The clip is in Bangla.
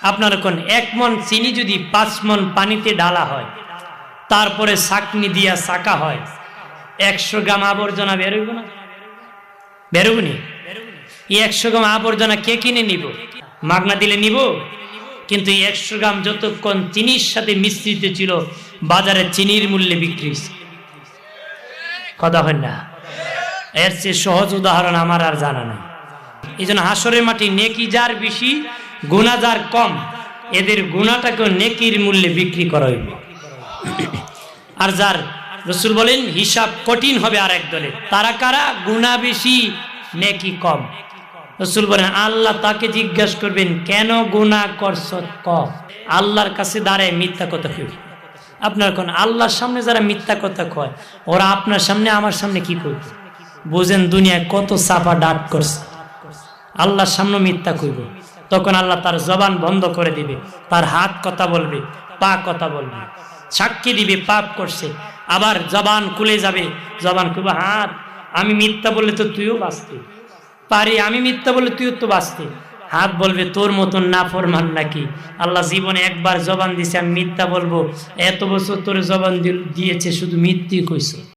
আপনার কোন 1 মণ চিনি যদি 5 মণ পানিতে ঢালা হয়, তারপরে ছাঁকনি দিয়া ছাঁকা হয়, 100 গ্রাম আবর্জনা বেরোইব না? বেরোবনি? এই 100 গ্রাম আবর্জনা কে কিনে নিব? মাগনা দিলে নিব? কিন্তু 100 গ্রাম যতক্ষণ চিনির সাথে মিশ্রিত ছিল, বাজারে চিনির মূল্যে বিক্রি হয়েছে। কথা হয় না? এর চেয়ে সহজ উদাহরণ আমার আর জানা নাই। এই জন্য হাসরের মাটি নেকি যার বেশি, গুনাহ যার কম, এদের গুনাহটাকে নেকির মূল্যে বিক্রি করা হইব। আর যার, রাসূল বলেন, হিসাব কঠিন হবে আর এক দলে, তারা কারা? গুনাহ বেশি নেকি কম। রাসূল বলেন আল্লাহ তাকে জিজ্ঞাসা করবেন, কেন গুনাহ করছ? কম। আল্লাহর কাছে দাঁড়ায় মিথ্যা কথা কইবে। আপনার কোন আল্লাহর সামনে যারা মিথ্যা কথা কয়, ওরা আপনার সামনে আমার সামনে কি করবে? বুঝেন দুনিয়ায় কত চাপা ডাক করছে। আল্লাহর সামনে মিথ্যা কইব, তখন আল্লাহ তার জবান বন্ধ করে দিবে, তার হাত কথা বলবে, পা কথা বলবে, সাক্ষী দিবে পাপ করছে, আবার জবান খুলে যাবে, জবান কইব হাত, আমি মিথ্যা বললে তো তুইও বাঁচতে পারি, আমি মিথ্যা বললে তুইও তো বাঁচতে। হাত বলবে তোর মতন নাফরমান নাকি? আল্লাহ জীবনে একবার জবান দিছে আমি মিথ্যা বলবো, এত বছর তোর জবান দিয়েছে শুধু মিথ্যি কইছো।